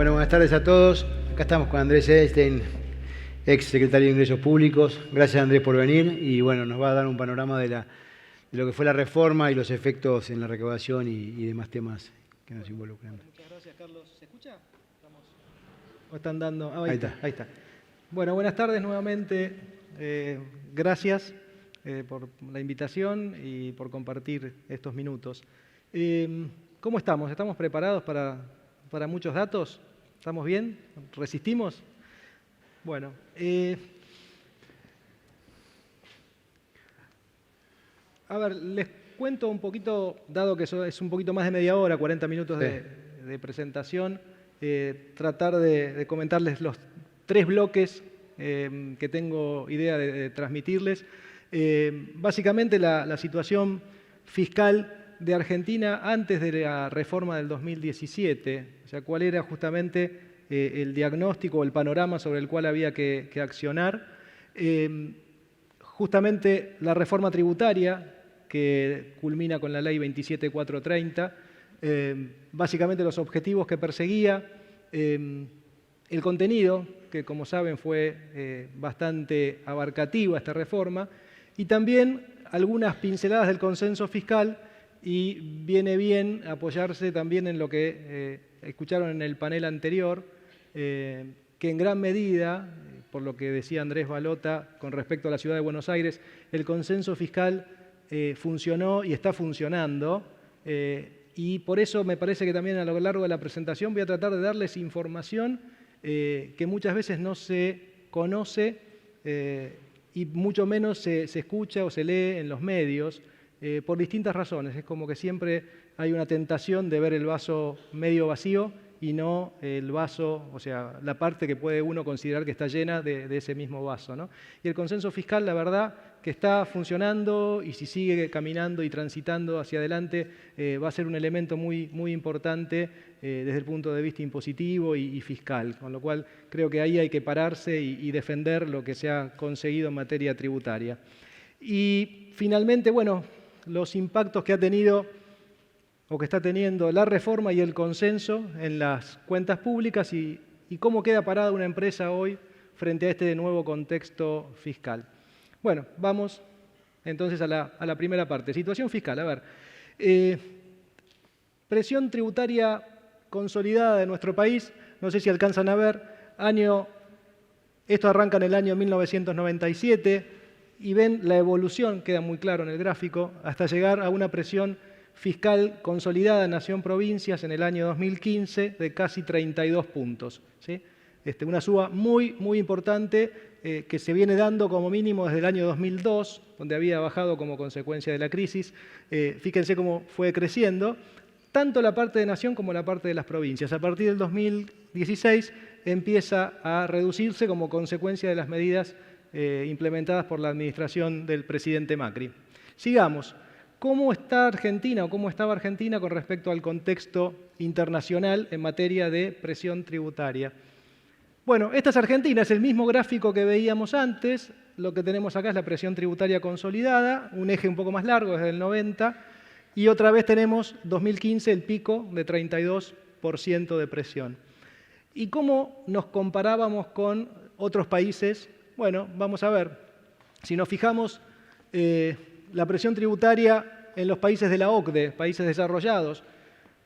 Bueno, buenas tardes a todos. Acá estamos con Andrés Edelstein, ex secretario de Ingresos Públicos. Gracias, Andrés, por venir. Y bueno, nos va a dar un panorama de lo que fue la reforma y los efectos en la recaudación y demás temas que nos involucran. Muchas gracias, Carlos. ¿Se escucha? ¿O están dando? Ahí está. Ahí está. Bueno, buenas tardes nuevamente. Gracias por la invitación y por compartir estos minutos. ¿Cómo estamos? ¿Estamos preparados para muchos datos? ¿Estamos bien? ¿Resistimos? Bueno. A ver, les cuento un poquito, dado que es un poquito más de media hora, 40 minutos de presentación, tratar de comentarles los 3 bloques que tengo idea de transmitirles. Básicamente la situación fiscal de Argentina antes de la reforma del 2017, o sea, cuál era justamente el diagnóstico o el panorama sobre el cual había que accionar. Justamente la reforma tributaria, que culmina con la Ley 27430, básicamente los objetivos que perseguía, el contenido, que como saben fue bastante abarcativa esta reforma, y también algunas pinceladas del consenso fiscal, y viene bien apoyarse también en lo que escucharon en el panel anterior, que en gran medida, por lo que decía Andrés Balota con respecto a la Ciudad de Buenos Aires, el consenso fiscal funcionó y está funcionando, y por eso me parece que también a lo largo de la presentación voy a tratar de darles información que muchas veces no se conoce y mucho menos se escucha o se lee en los medios, por distintas razones. Es como que siempre hay una tentación de ver el vaso medio vacío y no el vaso, o sea, la parte que puede uno considerar que está llena de ese mismo vaso, ¿no? Y el consenso fiscal, la verdad, que está funcionando, y si sigue caminando y transitando hacia adelante, va a ser un elemento muy, muy importante desde el punto de vista impositivo y fiscal, con lo cual creo que ahí hay que pararse y defender lo que se ha conseguido en materia tributaria. Y finalmente, bueno, los impactos que ha tenido o que está teniendo la reforma y el consenso en las cuentas públicas y cómo queda parada una empresa hoy frente a este nuevo contexto fiscal. Bueno, vamos entonces a la primera parte. Situación fiscal. A ver, presión tributaria consolidada de nuestro país. No sé si alcanzan a ver. Esto arranca en el año 1997 y ven la evolución, queda muy claro en el gráfico, hasta llegar a una presión fiscal consolidada nación-provincias en el año 2015 de casi 32 puntos. ¿Sí? Una suba muy, muy importante que se viene dando como mínimo desde el año 2002, donde había bajado como consecuencia de la crisis. Fíjense cómo fue creciendo, tanto la parte de nación como la parte de las provincias. A partir del 2016 empieza a reducirse como consecuencia de las medidas implementadas por la administración del presidente Macri. Sigamos. ¿Cómo está Argentina o cómo estaba Argentina con respecto al contexto internacional en materia de presión tributaria? Bueno, esta es Argentina, es el mismo gráfico que veíamos antes. Lo que tenemos acá es la presión tributaria consolidada, un eje un poco más largo desde el 90, y otra vez tenemos 2015 el pico de 32% de presión. ¿Y cómo nos comparábamos con otros países? Bueno, vamos a ver. Si nos fijamos, la presión tributaria en los países de la OCDE, países desarrollados,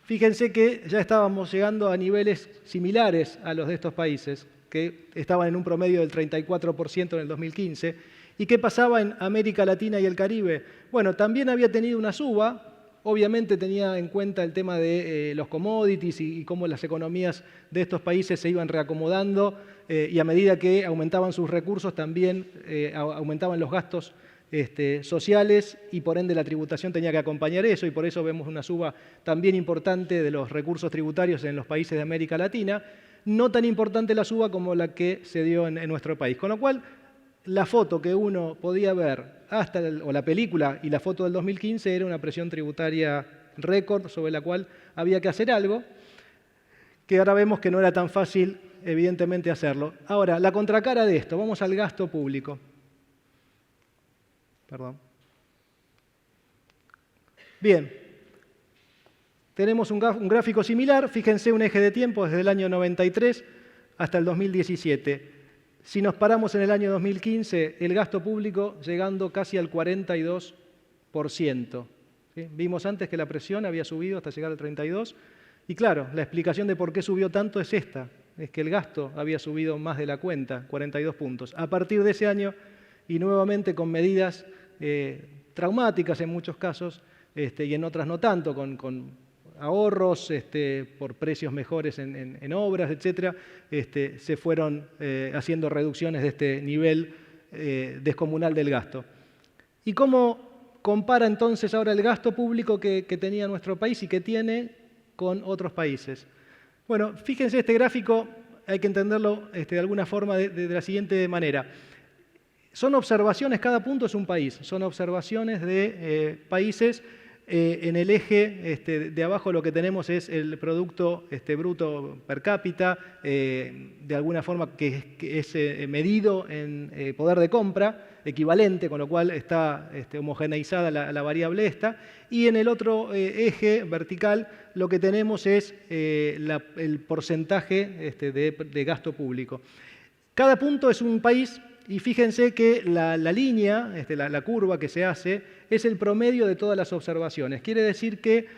fíjense que ya estábamos llegando a niveles similares a los de estos países, que estaban en un promedio del 34% en el 2015. ¿Y qué pasaba en América Latina y el Caribe? Bueno, también había tenido una suba. Obviamente tenía en cuenta el tema de los commodities y cómo las economías de estos países se iban reacomodando y a medida que aumentaban sus recursos también aumentaban los gastos sociales y por ende la tributación tenía que acompañar eso, y por eso vemos una suba también importante de los recursos tributarios en los países de América Latina, no tan importante la suba como la que se dio en nuestro país. Con lo cual, la foto que uno podía ver o la película y la foto del 2015 era una presión tributaria récord sobre la cual había que hacer algo, que ahora vemos que no era tan fácil, evidentemente, hacerlo. Ahora, la contracara de esto, vamos al gasto público. Perdón. Bien. Tenemos un gráfico similar, fíjense un eje de tiempo desde el año 93 hasta el 2017. Si nos paramos en el año 2015, el gasto público llegando casi al 42%. ¿Sí? Vimos antes que la presión había subido hasta llegar al 32%. Y claro, la explicación de por qué subió tanto es esta, es que el gasto había subido más de la cuenta, 42 puntos. A partir de ese año, y nuevamente con medidas traumáticas en muchos casos, y en otras no tanto, con ahorros por precios mejores en obras, etc., se fueron haciendo reducciones de este nivel descomunal del gasto. ¿Y cómo compara entonces ahora el gasto público que tenía nuestro país y que tiene con otros países? Bueno, fíjense este gráfico, hay que entenderlo de alguna forma de la siguiente manera. Son observaciones, cada punto es un país, son observaciones de países. En el eje de abajo lo que tenemos es el Producto Bruto per cápita, de alguna forma que es medido en poder de compra, equivalente, con lo cual está homogeneizada la variable esta. Y en el otro eje vertical lo que tenemos es el porcentaje de gasto público. Cada punto es un país. Y fíjense que la línea, la curva que se hace, es el promedio de todas las observaciones. Quiere decir que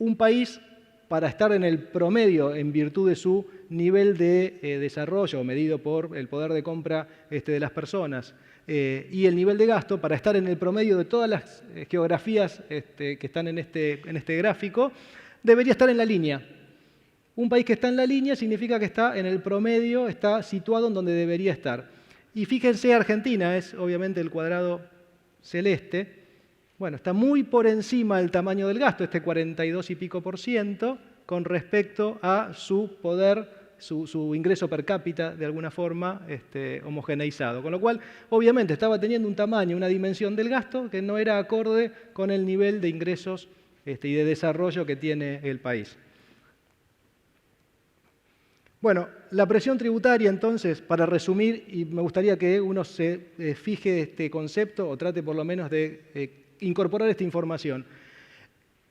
un país, para estar en el promedio en virtud de su nivel de desarrollo, medido por el poder de compra de las personas, y el nivel de gasto, para estar en el promedio de todas las geografías que están en este gráfico, debería estar en la línea. Un país que está en la línea significa que está en el promedio, está situado en donde debería estar. Y fíjense, Argentina es obviamente el cuadrado celeste. Bueno, está muy por encima del tamaño del gasto, 42 y pico %, con respecto a su poder, su ingreso per cápita, de alguna forma, homogeneizado. Con lo cual, obviamente, estaba teniendo un tamaño, una dimensión del gasto que no era acorde con el nivel de ingresos y de desarrollo que tiene el país. Bueno, la presión tributaria, entonces, para resumir, y me gustaría que uno se fije este concepto o trate por lo menos de incorporar esta información.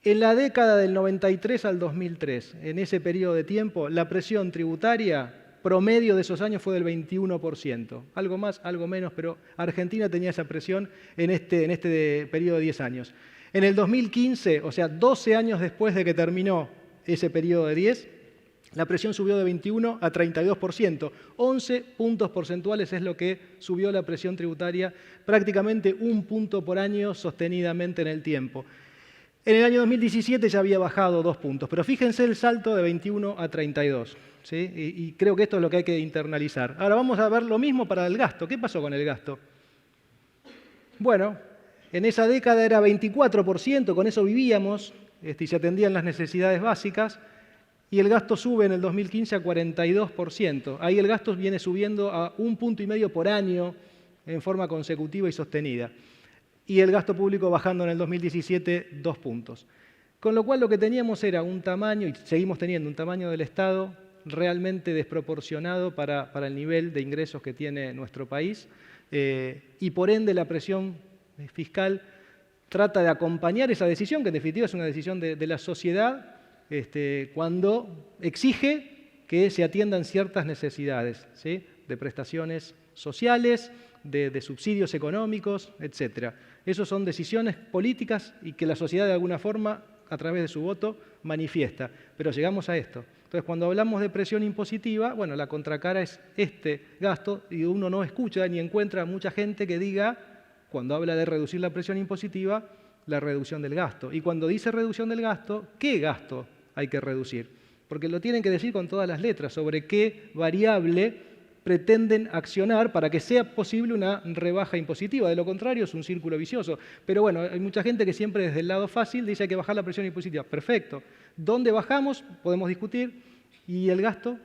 En la década del 93 al 2003, en ese periodo de tiempo, la presión tributaria promedio de esos años fue del 21%. Algo más, algo menos, pero Argentina tenía esa presión en este periodo de 10 años. En el 2015, o sea, 12 años después de que terminó ese periodo de 10, la presión subió de 21 a 32%. 11 puntos porcentuales es lo que subió la presión tributaria, prácticamente un punto por año sostenidamente en el tiempo. En el año 2017 ya había bajado 2 puntos, pero fíjense el salto de 21 a 32. ¿Sí? Y creo que esto es lo que hay que internalizar. Ahora vamos a ver lo mismo para el gasto. ¿Qué pasó con el gasto? Bueno, en esa década era 24%, con eso vivíamos y se atendían las necesidades básicas. Y el gasto sube en el 2015 a 42%. Ahí el gasto viene subiendo a 1,5 puntos por año en forma consecutiva y sostenida. Y el gasto público bajando en el 2017 2 puntos. Con lo cual lo que teníamos era un tamaño, y seguimos teniendo un tamaño del Estado realmente desproporcionado para el nivel de ingresos que tiene nuestro país. Y por ende la presión fiscal trata de acompañar esa decisión, que en definitiva es una decisión de la sociedad, cuando exige que se atiendan ciertas necesidades, ¿sí? De prestaciones sociales, de subsidios económicos, etc. Esas son decisiones políticas y que la sociedad de alguna forma, a través de su voto, manifiesta. Pero llegamos a esto. Entonces, cuando hablamos de presión impositiva, bueno, la contracara es este gasto y uno no escucha ni encuentra mucha gente que diga, cuando habla de reducir la presión impositiva, la reducción del gasto. Y cuando dice reducción del gasto, ¿qué gasto hay que reducir? Porque lo tienen que decir con todas las letras, sobre qué variable pretenden accionar para que sea posible una rebaja impositiva. De lo contrario, es un círculo vicioso. Pero bueno, hay mucha gente que siempre desde el lado fácil dice que hay que bajar la presión impositiva. Perfecto. ¿Dónde bajamos? Podemos discutir. ¿Y el gasto?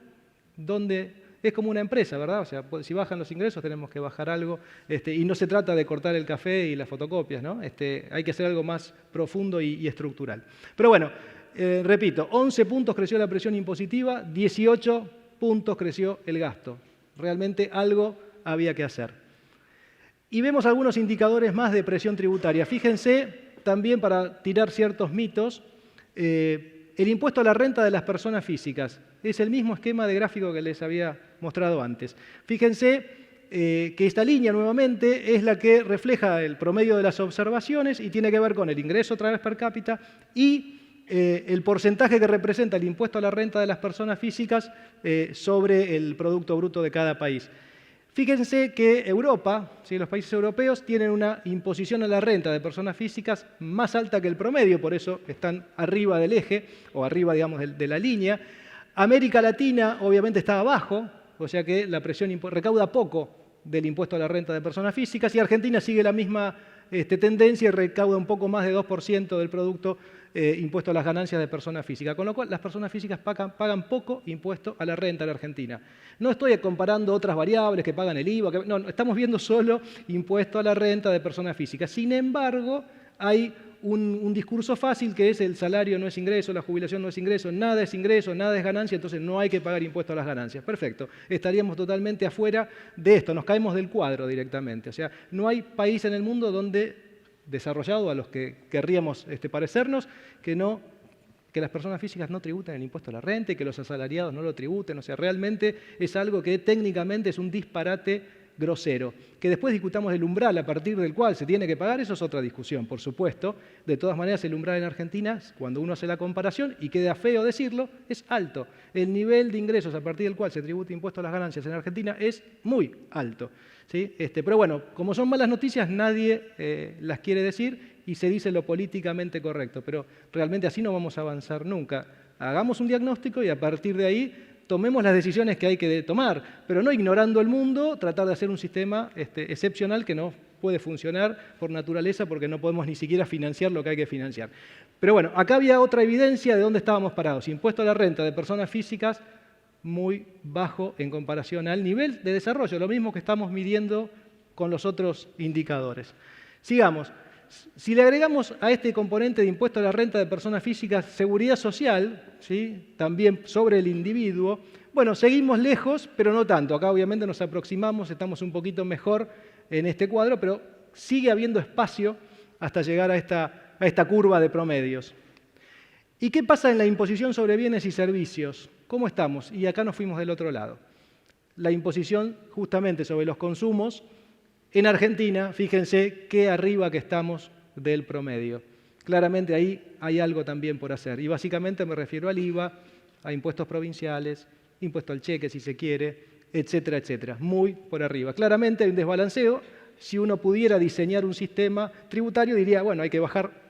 ¿Dónde? Es como una empresa, ¿verdad? O sea, si bajan los ingresos tenemos que bajar algo. Y no se trata de cortar el café y las fotocopias, ¿no? Hay que hacer algo más profundo y estructural. Pero bueno, repito, 11 puntos creció la presión impositiva, 18 puntos creció el gasto. Realmente algo había que hacer. Y vemos algunos indicadores más de presión tributaria. Fíjense, también para tirar ciertos mitos, El impuesto a la renta de las personas físicas. Es el mismo esquema de gráfico que les había mostrado antes. Fíjense que esta línea nuevamente es la que refleja el promedio de las observaciones y tiene que ver con el ingreso otra vez per cápita y el porcentaje que representa el impuesto a la renta de las personas físicas sobre el Producto Bruto de cada país. Fíjense que Europa, ¿sí?, los países europeos tienen una imposición a la renta de personas físicas más alta que el promedio, por eso están arriba del eje, o arriba, digamos, de la línea. América Latina, obviamente, está abajo, o sea que la presión recauda poco del impuesto a la renta de personas físicas, y Argentina sigue la misma tendencia y recauda un poco más de 2% del producto impuesto a las ganancias de personas físicas, con lo cual las personas físicas pagan poco impuesto a la renta en la Argentina. No estoy comparando otras variables que pagan el IVA, no, estamos viendo solo impuesto a la renta de personas físicas. Sin embargo, hay un discurso fácil que es el salario no es ingreso, la jubilación no es ingreso, nada es ganancia, entonces no hay que pagar impuesto a las ganancias. Perfecto, estaríamos totalmente afuera de esto, nos caemos del cuadro directamente. O sea, no hay país en el mundo donde desarrollado a los que querríamos parecernos que las personas físicas no tributen el impuesto a la renta y que los asalariados no lo tributen. O sea, realmente es algo que técnicamente es un disparate grosero. Que después discutamos el umbral a partir del cual se tiene que pagar, eso es otra discusión, por supuesto. De todas maneras, el umbral en Argentina, cuando uno hace la comparación, y queda feo decirlo, es alto. El nivel de ingresos a partir del cual se tributa impuesto a las ganancias en Argentina es muy alto, ¿sí? Pero bueno, como son malas noticias, nadie las quiere decir y se dice lo políticamente correcto, pero realmente así no vamos a avanzar nunca. Hagamos un diagnóstico y a partir de ahí tomemos las decisiones que hay que tomar, pero no ignorando el mundo, tratar de hacer un sistema excepcional que no puede funcionar por naturaleza porque no podemos ni siquiera financiar lo que hay que financiar. Pero bueno, acá había otra evidencia de dónde estábamos parados. Impuesto a la renta de personas físicas muy bajo en comparación al nivel de desarrollo, lo mismo que estamos midiendo con los otros indicadores. Sigamos. Si le agregamos a este componente de impuesto a la renta de personas físicas seguridad social, ¿sí?, también sobre el individuo, bueno, seguimos lejos, pero no tanto. Acá obviamente nos aproximamos, estamos un poquito mejor en este cuadro, pero sigue habiendo espacio hasta llegar a esta curva de promedios. ¿Y qué pasa en la imposición sobre bienes y servicios? ¿Cómo estamos? Y acá nos fuimos del otro lado. La imposición justamente sobre los consumos. En Argentina, fíjense qué arriba que estamos del promedio. Claramente ahí hay algo también por hacer. Y básicamente me refiero al IVA, a impuestos provinciales, impuesto al cheque si se quiere, etcétera, etcétera. Muy por arriba. Claramente hay un desbalanceo. Si uno pudiera diseñar un sistema tributario, diría, bueno, hay que bajar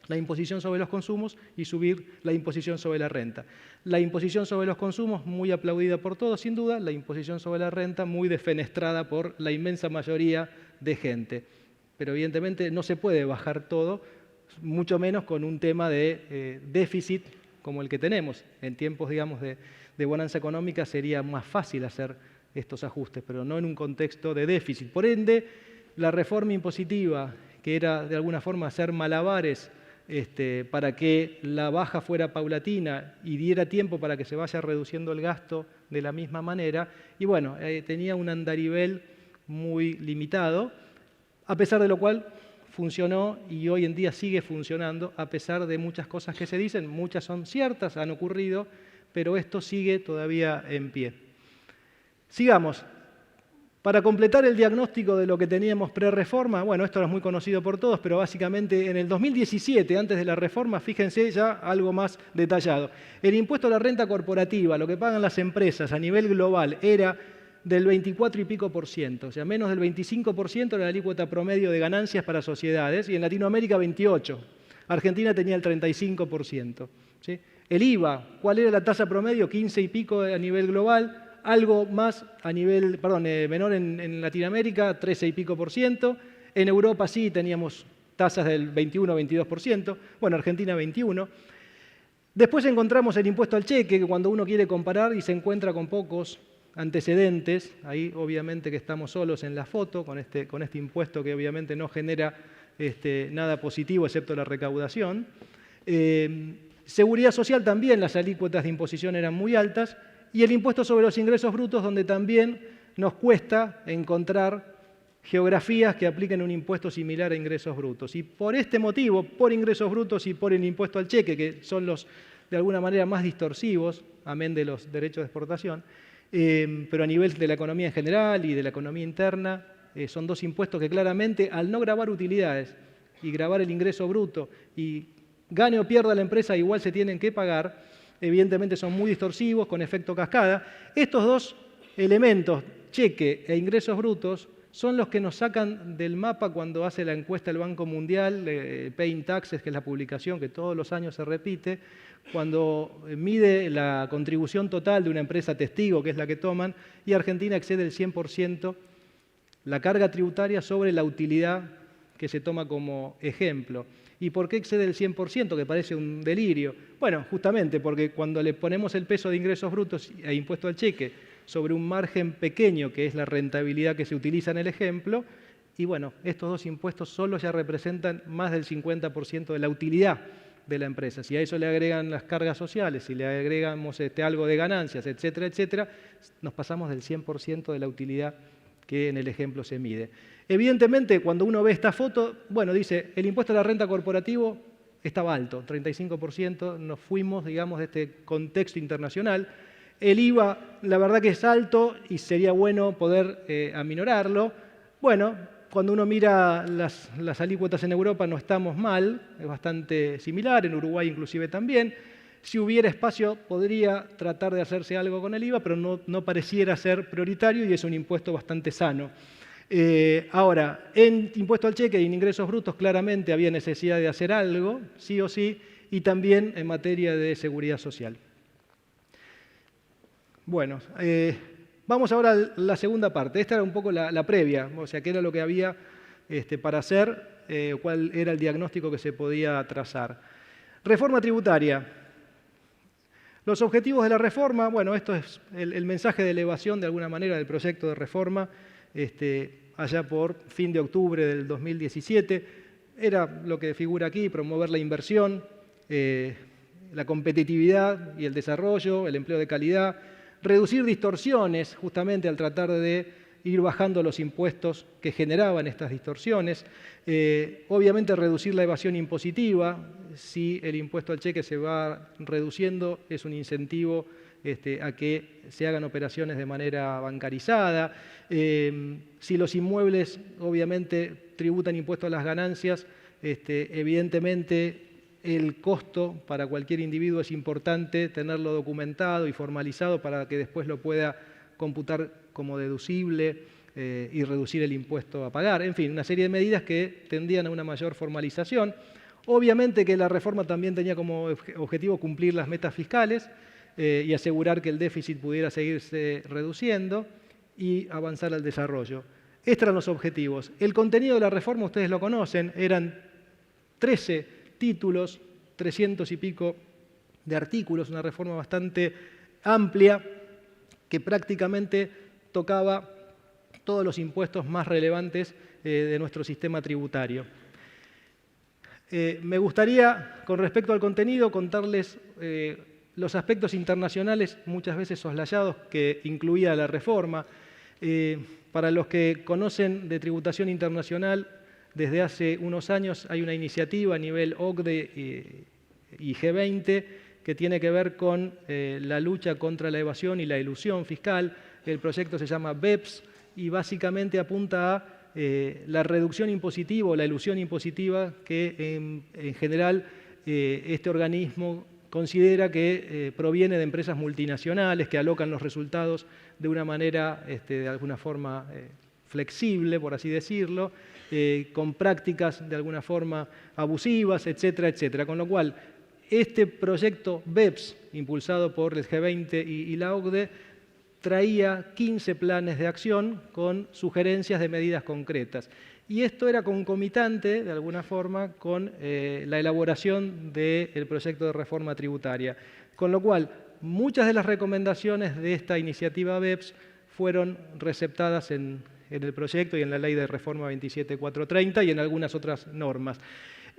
la imposición sobre los consumos y subir la imposición sobre la renta. La imposición sobre los consumos, muy aplaudida por todos, sin duda, la imposición sobre la renta, muy defenestrada por la inmensa mayoría de gente. Pero evidentemente no se puede bajar todo, mucho menos con un tema de déficit como el que tenemos. En tiempos, digamos, de bonanza económica sería más fácil hacer estos ajustes, pero no en un contexto de déficit. Por ende, la reforma impositiva, que era de alguna forma hacer malabares para que la baja fuera paulatina y diera tiempo para que se vaya reduciendo el gasto de la misma manera, y bueno, tenía un andarivel muy limitado, a pesar de lo cual funcionó y hoy en día sigue funcionando, a pesar de muchas cosas que se dicen, muchas son ciertas, han ocurrido, pero esto sigue todavía en pie. Sigamos. Para completar el diagnóstico de lo que teníamos pre-reforma, bueno, esto es muy conocido por todos, pero básicamente en el 2017, antes de la reforma, fíjense ya algo más detallado. El impuesto a la renta corporativa, lo que pagan las empresas a nivel global, era del 24 y pico por ciento, o sea, menos del 25% era la alícuota promedio de ganancias para sociedades, y en Latinoamérica 28%. Argentina tenía el 35%. ¿Sí? El IVA, ¿cuál era la tasa promedio? 15 y pico a nivel global. Algo más a nivel, menor en Latinoamérica, 13 y pico por ciento. En Europa sí teníamos tasas del 21-22%. Bueno, Argentina 21%. Después encontramos el impuesto al cheque, que cuando uno quiere comparar y se encuentra con pocos antecedentes, ahí obviamente que estamos solos en la foto, con este impuesto que obviamente no genera nada positivo excepto la recaudación. Seguridad social también, las alícuotas de imposición eran muy altas. Y el impuesto sobre los ingresos brutos, donde también nos cuesta encontrar geografías que apliquen un impuesto similar a ingresos brutos. Y por este motivo, por ingresos brutos y por el impuesto al cheque, que son los de alguna manera más distorsivos, amén de los derechos de exportación, pero a nivel de la economía en general y de la economía interna, son dos impuestos que claramente, al no gravar utilidades y gravar el ingreso bruto, y gane o pierda la empresa, igual se tienen que pagar, evidentemente son muy distorsivos, con efecto cascada. Estos dos elementos, cheque e ingresos brutos, son los que nos sacan del mapa cuando hace la encuesta el Banco Mundial, Paying Taxes, que es la publicación que todos los años se repite, cuando mide la contribución total de una empresa testigo, que es la que toman, y Argentina excede el 100% la carga tributaria sobre la utilidad que se toma como ejemplo. ¿Y por qué excede el 100%? Que parece un delirio. Bueno, justamente porque cuando le ponemos el peso de ingresos brutos e impuesto al cheque sobre un margen pequeño, que es la rentabilidad que se utiliza en el ejemplo, y bueno, estos dos impuestos solo ya representan más del 50% de la utilidad de la empresa. Si a eso le agregan las cargas sociales, si le agregamos algo de ganancias, etcétera, etcétera, nos pasamos del 100% de la utilidad que en el ejemplo se mide. Evidentemente, cuando uno ve esta foto, bueno, dice, el impuesto a la renta corporativo estaba alto, 35%, nos fuimos, digamos, de este contexto internacional. El IVA, la verdad que es alto y sería bueno poder aminorarlo. Bueno, cuando uno mira las alícuotas en Europa no estamos mal, es bastante similar, en Uruguay inclusive también. Si hubiera espacio podría tratar de hacerse algo con el IVA, pero no pareciera ser prioritario y es un impuesto bastante sano. Ahora, en impuesto al cheque y en ingresos brutos claramente había necesidad de hacer algo, sí o sí, y también en materia de seguridad social. Bueno, vamos ahora a la segunda parte. Esta era un poco la previa, o sea, qué era lo que había para hacer, cuál era el diagnóstico que se podía trazar. Reforma tributaria. Los objetivos de la reforma, bueno, esto es el mensaje de elevación de alguna manera del proyecto de reforma, allá por fin de octubre del 2017. Era lo que figura aquí, promover la inversión, la competitividad y el desarrollo, el empleo de calidad, reducir distorsiones, justamente al tratar de ir bajando los impuestos que generaban estas distorsiones, obviamente reducir la evasión impositiva. Si el impuesto al cheque se va reduciendo, es un incentivo a que se hagan operaciones de manera bancarizada. Si los inmuebles obviamente tributan impuesto a las ganancias, evidentemente el costo para cualquier individuo es importante tenerlo documentado y formalizado para que después lo pueda computar como deducible y reducir el impuesto a pagar. En fin, una serie de medidas que tendían a una mayor formalización. Obviamente que la reforma también tenía como objetivo cumplir las metas fiscales y asegurar que el déficit pudiera seguirse reduciendo y avanzar al desarrollo. Estos eran los objetivos. El contenido de la reforma, ustedes lo conocen, eran 13 títulos, 300 y pico de artículos, una reforma bastante amplia que prácticamente tocaba todos los impuestos más relevantes de nuestro sistema tributario. Me gustaría, con respecto al contenido, contarles los aspectos internacionales, muchas veces soslayados, que incluía la reforma. Para los que conocen de tributación internacional, desde hace unos años hay una iniciativa a nivel OCDE y G20 que tiene que ver con la lucha contra la evasión y la elusión fiscal. El proyecto se llama BEPS y básicamente apunta a la reducción impositiva o la elusión impositiva que en general este organismo considera que proviene de empresas multinacionales que alocan los resultados de una manera, de alguna forma, flexible, por así decirlo, con prácticas de alguna forma abusivas, etcétera, etcétera. Con lo cual, este proyecto BEPS, impulsado por el G20 y la OCDE, traía 15 planes de acción con sugerencias de medidas concretas. Y esto era concomitante, de alguna forma, con la elaboración del proyecto de reforma tributaria. Con lo cual, muchas de las recomendaciones de esta iniciativa BEPS fueron receptadas en el proyecto y en la Ley de Reforma 27430 y en algunas otras normas.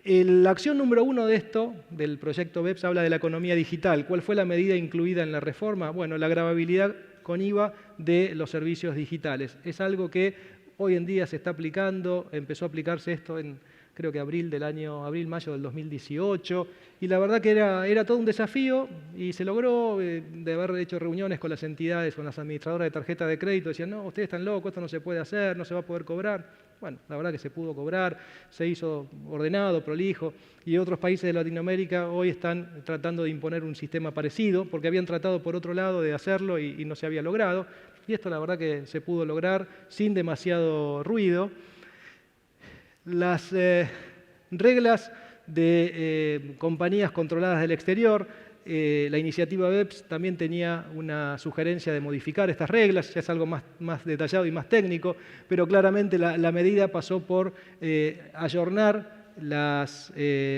La acción número 1 de esto, del proyecto BEPS, habla de la economía digital. ¿Cuál fue la medida incluida en la reforma? Bueno, la gravabilidad con IVA de los servicios digitales. Es algo que hoy en día se está aplicando, empezó a aplicarse esto en creo que abril-mayo del 2018, y la verdad que era todo un desafío y se logró, de haber hecho reuniones con las entidades, con las administradoras de tarjeta de crédito, decían, no, ustedes están locos, esto no se puede hacer, no se va a poder cobrar. Bueno, la verdad que se pudo cobrar, se hizo ordenado, prolijo, y otros países de Latinoamérica hoy están tratando de imponer un sistema parecido, porque habían tratado por otro lado de hacerlo y no se había logrado, y esto la verdad que se pudo lograr sin demasiado ruido. Las reglas de compañías controladas del exterior, la iniciativa BEPS también tenía una sugerencia de modificar estas reglas, ya es algo más detallado y más técnico, pero claramente la medida pasó por ayornar las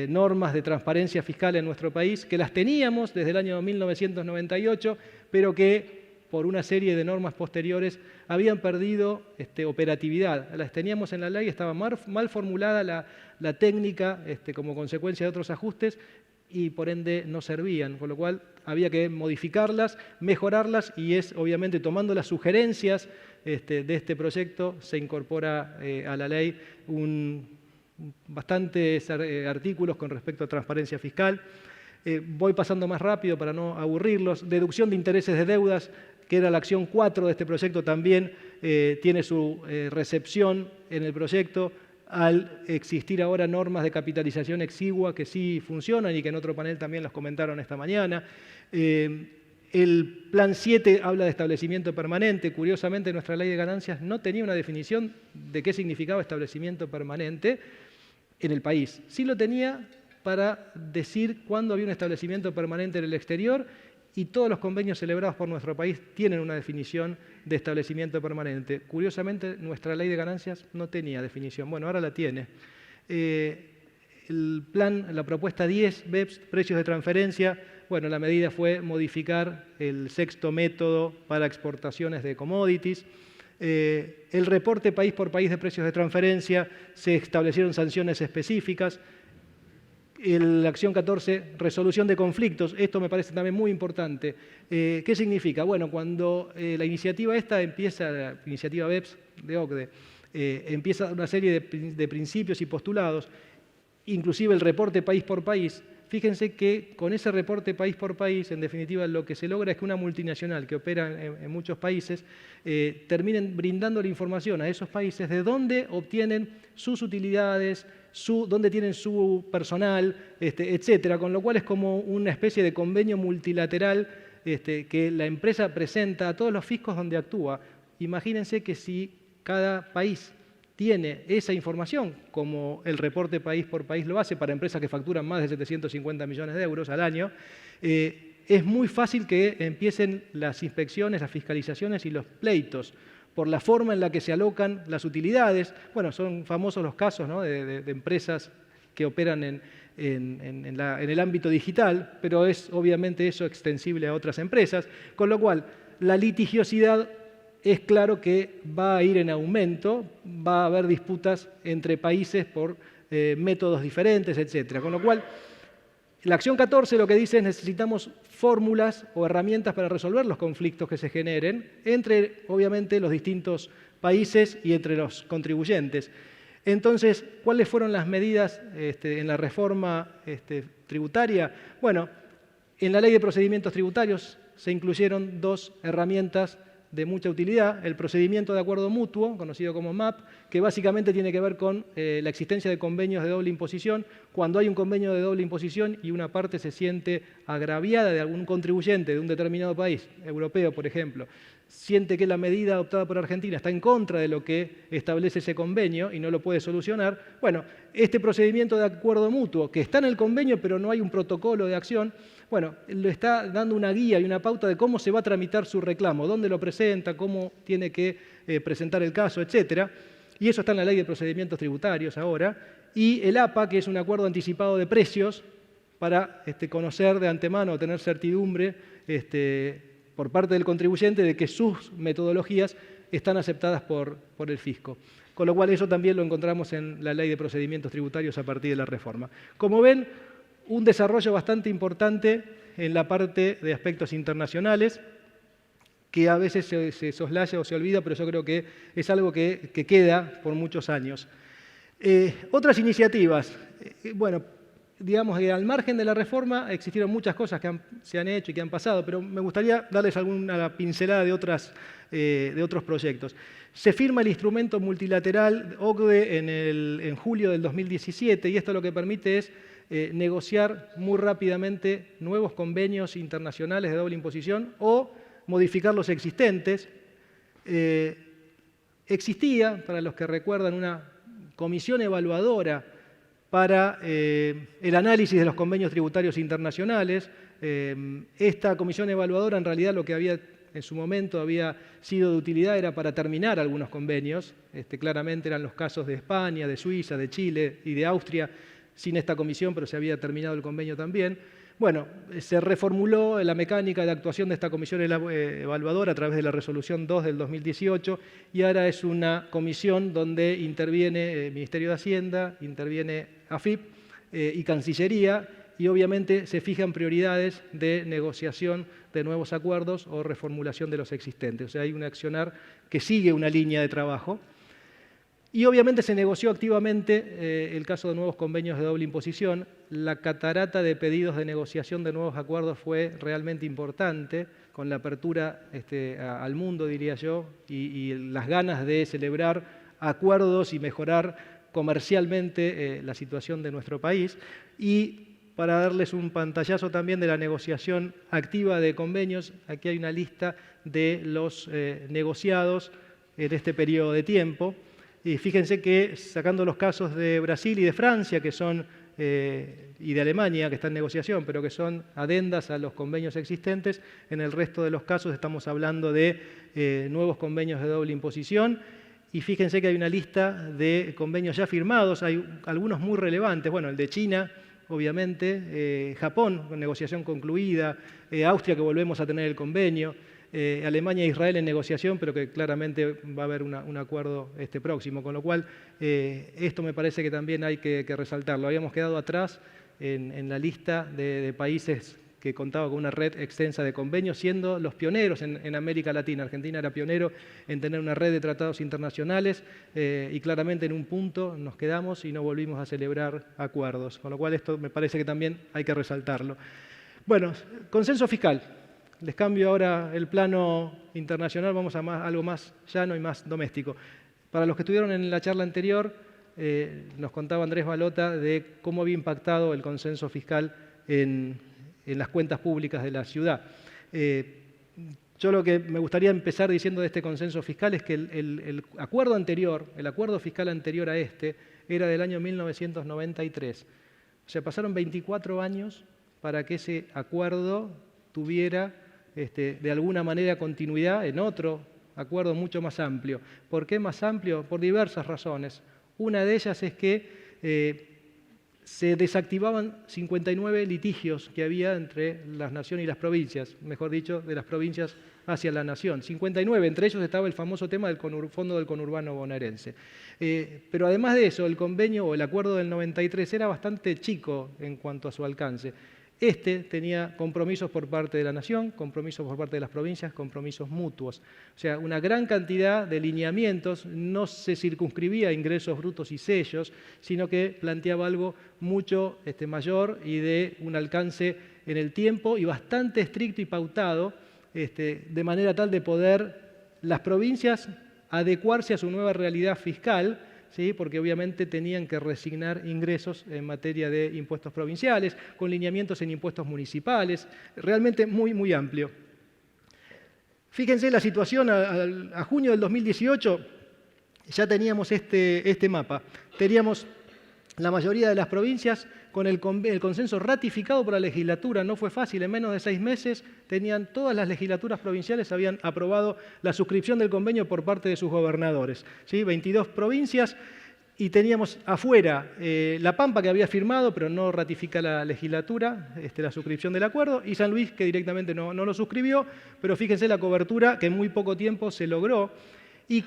normas de transparencia fiscal en nuestro país, que las teníamos desde el año 1998, pero que por una serie de normas posteriores habían perdido operatividad. Las teníamos en la ley, estaba mal formulada la técnica como consecuencia de otros ajustes, y por ende no servían, con lo cual había que modificarlas, mejorarlas, y es obviamente tomando las sugerencias de este proyecto se incorpora a la ley bastantes artículos con respecto a transparencia fiscal. Voy pasando más rápido para no aburrirlos. Deducción de intereses de deudas, que era la acción 4 de este proyecto, también tiene su recepción en el proyecto, al existir ahora normas de capitalización exigua que sí funcionan y que en otro panel también las comentaron esta mañana. El Plan 7 habla de establecimiento permanente. Curiosamente, nuestra ley de ganancias no tenía una definición de qué significaba establecimiento permanente en el país. Sí lo tenía para decir cuándo había un establecimiento permanente en el exterior, y todos los convenios celebrados por nuestro país tienen una definición de establecimiento permanente. Curiosamente, nuestra ley de ganancias no tenía definición. Bueno, ahora la tiene. El plan, la propuesta 10, BEPS, precios de transferencia, bueno, la medida fue modificar el sexto método para exportaciones de commodities. El reporte país por país de precios de transferencia, se establecieron sanciones específicas. La acción 14, resolución de conflictos. Esto me parece también muy importante. ¿Qué significa? Bueno, cuando la iniciativa esta empieza, la iniciativa BEPS de OCDE, empieza una serie de principios y postulados, inclusive el reporte país por país. Fíjense que con ese reporte país por país, en definitiva, lo que se logra es que una multinacional que opera en muchos países terminen brindando la información a esos países de dónde obtienen sus utilidades, dónde tienen su personal, etcétera, con lo cual es como una especie de convenio multilateral que la empresa presenta a todos los fiscos donde actúa. Imagínense que si cada país tiene esa información, como el reporte país por país lo hace para empresas que facturan más de 750 millones de euros al año, es muy fácil que empiecen las inspecciones, las fiscalizaciones y los pleitos por la forma en la que se alocan las utilidades. Bueno, son famosos los casos, ¿no?, de empresas que operan en el ámbito digital, pero es obviamente eso extensible a otras empresas, con lo cual la litigiosidad es claro que va a ir en aumento, va a haber disputas entre países por métodos diferentes, etcétera. Con lo cual, la acción 14 lo que dice es necesitamos fórmulas o herramientas para resolver los conflictos que se generen entre, obviamente, los distintos países y entre los contribuyentes. Entonces, ¿cuáles fueron las medidas en la reforma tributaria? Bueno, en la Ley de Procedimientos Tributarios se incluyeron dos herramientas de mucha utilidad: el procedimiento de acuerdo mutuo, conocido como MAP, que básicamente tiene que ver con la existencia de convenios de doble imposición. Cuando hay un convenio de doble imposición y una parte se siente agraviada de algún contribuyente de un determinado país, europeo por ejemplo, siente que la medida adoptada por Argentina está en contra de lo que establece ese convenio y no lo puede solucionar, bueno, este procedimiento de acuerdo mutuo, que está en el convenio pero no hay un protocolo de acción, bueno, le está dando una guía y una pauta de cómo se va a tramitar su reclamo, dónde lo presenta, cómo tiene que presentar el caso, etcétera. Y eso está en la Ley de Procedimientos Tributarios ahora. Y el APA, que es un acuerdo anticipado de precios para conocer de antemano, tener certidumbre por parte del contribuyente de que sus metodologías están aceptadas por el fisco. Con lo cual eso también lo encontramos en la Ley de Procedimientos Tributarios a partir de la reforma. Como ven, un desarrollo bastante importante en la parte de aspectos internacionales, que a veces se soslaya o se olvida, pero yo creo que es algo que queda por muchos años. Otras iniciativas. Bueno, digamos que al margen de la reforma existieron muchas cosas que se han hecho y que han pasado, pero me gustaría darles alguna pincelada de otros proyectos. Se firma el instrumento multilateral OCDE en julio del 2017 y esto lo que permite es negociar muy rápidamente nuevos convenios internacionales de doble imposición o modificar los existentes. Existía, para los que recuerdan, una comisión evaluadora para el análisis de los convenios tributarios internacionales. Esta comisión evaluadora en realidad lo que había en su momento había sido de utilidad era para terminar algunos convenios. Claramente eran los casos de España, de Suiza, de Chile y de Austria sin esta comisión, pero se había terminado el convenio también. Bueno, se reformuló la mecánica de actuación de esta comisión evaluadora a través de la resolución 2 del 2018 y ahora es una comisión donde interviene el Ministerio de Hacienda, interviene AFIP y Cancillería y obviamente se fijan prioridades de negociación de nuevos acuerdos o reformulación de los existentes. O sea, hay un accionar que sigue una línea de trabajo. Y obviamente se negoció activamente el caso de nuevos convenios de doble imposición. La catarata de pedidos de negociación de nuevos acuerdos fue realmente importante, con la apertura al mundo, diría yo, y las ganas de celebrar acuerdos y mejorar comercialmente la situación de nuestro país. Y para darles un pantallazo también de la negociación activa de convenios, aquí hay una lista de los negociados en este periodo de tiempo. Y fíjense que sacando los casos de Brasil y de Francia, que son, y de Alemania, que está en negociación, pero que son adendas a los convenios existentes, en el resto de los casos estamos hablando de nuevos convenios de doble imposición. Y fíjense que hay una lista de convenios ya firmados, hay algunos muy relevantes. Bueno, el de China, obviamente, Japón, con negociación concluida, Austria, que volvemos a tener el convenio, Alemania e Israel en negociación, pero que claramente va a haber un acuerdo próximo, con lo cual esto me parece que también hay que resaltarlo. Habíamos quedado atrás en la lista de países que contaba con una red extensa de convenios, siendo los pioneros en América Latina. Argentina era pionero en tener una red de tratados internacionales y claramente en un punto nos quedamos y no volvimos a celebrar acuerdos, con lo cual esto me parece que también hay que resaltarlo. Bueno, consenso fiscal. Les cambio ahora el plano internacional, vamos a algo más llano y más doméstico. Para los que estuvieron en la charla anterior, nos contaba Andrés Balota de cómo había impactado el consenso fiscal en las cuentas públicas de la ciudad. Yo lo que me gustaría empezar diciendo de este consenso fiscal es que el acuerdo fiscal anterior a era del año 1993. O sea, pasaron 24 años para que ese acuerdo tuviera de alguna manera continuidad en otro acuerdo mucho más amplio. ¿Por qué más amplio? Por diversas razones. Una de ellas es que se desactivaban 59 litigios que había entre la nación y las provincias, mejor dicho, de las provincias hacia la nación. 59, entre ellos estaba el famoso tema del Fondo del Conurbano Bonaerense. Pero además de eso, el convenio o el acuerdo del 93 era bastante chico en cuanto a su alcance. Tenía compromisos por parte de la nación, compromisos por parte de las provincias, compromisos mutuos. O sea, una gran cantidad de lineamientos, no se circunscribía a ingresos brutos y sellos, sino que planteaba algo mucho mayor y de un alcance en el tiempo y bastante estricto y pautado, de manera tal de poder las provincias adecuarse a su nueva realidad fiscal, ¿sí? Porque obviamente tenían que resignar ingresos en materia de impuestos provinciales, con lineamientos en impuestos municipales, realmente muy, muy amplio. Fíjense la situación a junio del 2018, ya teníamos este mapa. Teníamos la mayoría de las provincias con el consenso ratificado por la legislatura. No fue fácil, en menos de 6 meses tenían todas las legislaturas provinciales habían aprobado la suscripción del convenio por parte de sus gobernadores. ¿Sí? 22 provincias y teníamos afuera La Pampa, que había firmado pero no ratifica la legislatura, la suscripción del acuerdo, y San Luis, que directamente no lo suscribió, pero fíjense la cobertura que en muy poco tiempo se logró. ¿Y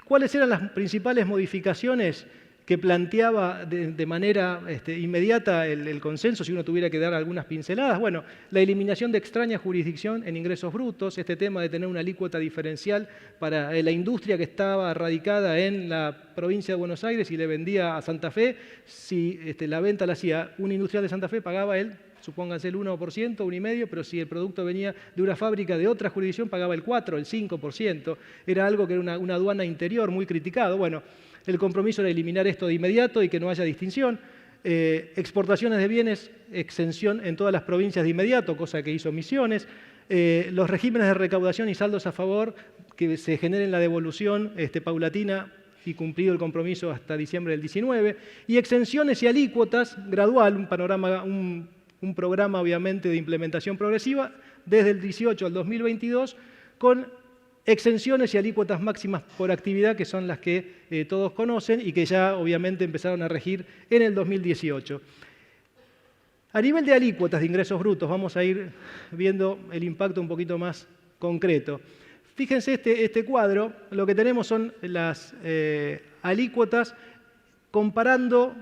cuáles eran las principales modificaciones que planteaba de manera inmediata el consenso, si uno tuviera que dar algunas pinceladas. Bueno, la eliminación de extraña jurisdicción en ingresos brutos, este tema de tener una alícuota diferencial para la industria que estaba radicada en la provincia de Buenos Aires y le vendía a Santa Fe, si la venta la hacía un industrial de Santa Fe, pagaba él, supónganse el 1%, 1,5%, pero si el producto venía de una fábrica de otra jurisdicción, pagaba el 4%, el 5%. Era algo que era una aduana interior muy criticado. Bueno, el compromiso era eliminar esto de inmediato y que no haya distinción. Exportaciones de bienes, exención en todas las provincias de inmediato, cosa que hizo Misiones. Los regímenes de recaudación y saldos a favor, que se generen la devolución paulatina y cumplido el compromiso hasta diciembre del 19. Y exenciones y alícuotas gradual, un programa obviamente de implementación progresiva desde el 18 al 2022 con exenciones y alícuotas máximas por actividad, que son las que todos conocen y que ya obviamente empezaron a regir en el 2018. A nivel de alícuotas de ingresos brutos, vamos a ir viendo el impacto un poquito más concreto. Fíjense este cuadro, lo que tenemos son las alícuotas comparando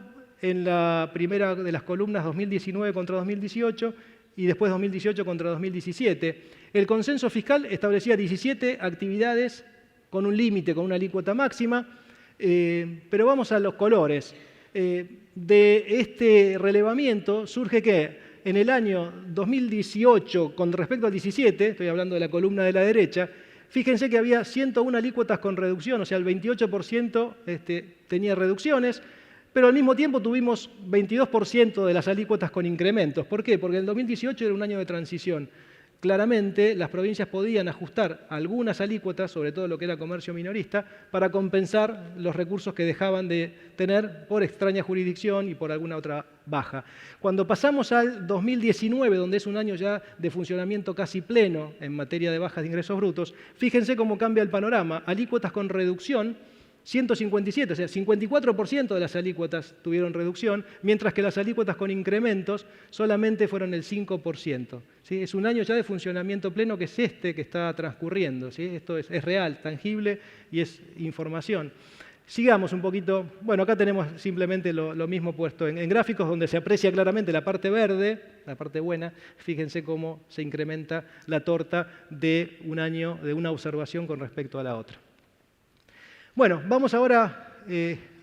en la primera de las columnas 2019 contra 2018 y después 2018 contra 2017. El consenso fiscal establecía 17 actividades con un límite, con una alícuota máxima, pero vamos a los colores. De este relevamiento surge que en el año 2018, con respecto al 17, estoy hablando de la columna de la derecha, fíjense que había 101 alícuotas con reducción, o sea, el 28% tenía reducciones, pero al mismo tiempo tuvimos 22% de las alícuotas con incrementos. ¿Por qué? Porque el 2018 era un año de transición. Claramente las provincias podían ajustar algunas alícuotas, sobre todo lo que era comercio minorista, para compensar los recursos que dejaban de tener por extraña jurisdicción y por alguna otra baja. Cuando pasamos al 2019, donde es un año ya de funcionamiento casi pleno en materia de bajas de ingresos brutos, fíjense cómo cambia el panorama. Alícuotas con reducción, 157, o sea, 54% de las alícuotas tuvieron reducción, mientras que las alícuotas con incrementos solamente fueron el 5%. ¿Sí? Es un año ya de funcionamiento pleno que es que está transcurriendo. ¿Sí? Esto es real, tangible y es información. Sigamos un poquito. Bueno, acá tenemos simplemente lo mismo puesto en gráficos donde se aprecia claramente la parte verde, la parte buena. Fíjense cómo se incrementa la torta de un año, de una observación con respecto a la otra. Bueno, vamos ahora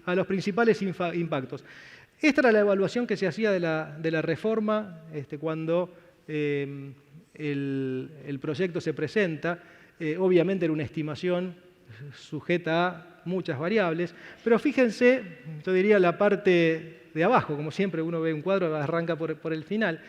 a los principales impactos. Esta era la evaluación que se hacía de la reforma cuando el proyecto se presenta. Obviamente era una estimación sujeta a muchas variables, pero fíjense, yo diría la parte de abajo, como siempre uno ve un cuadro, arranca por el final.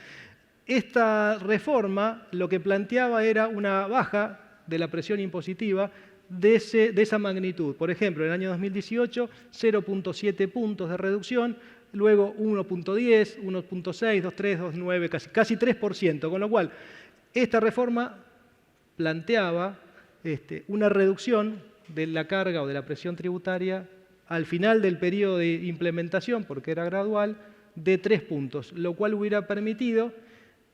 Esta reforma lo que planteaba era una baja de la presión impositiva de esa magnitud. Por ejemplo, en el año 2018, 0,7 puntos de reducción, luego 1,10, 1,6, 2,3, 2,9, casi 3%, con lo cual esta reforma planteaba una reducción de la carga o de la presión tributaria al final del periodo de implementación, porque era gradual, de 3 puntos, lo cual hubiera permitido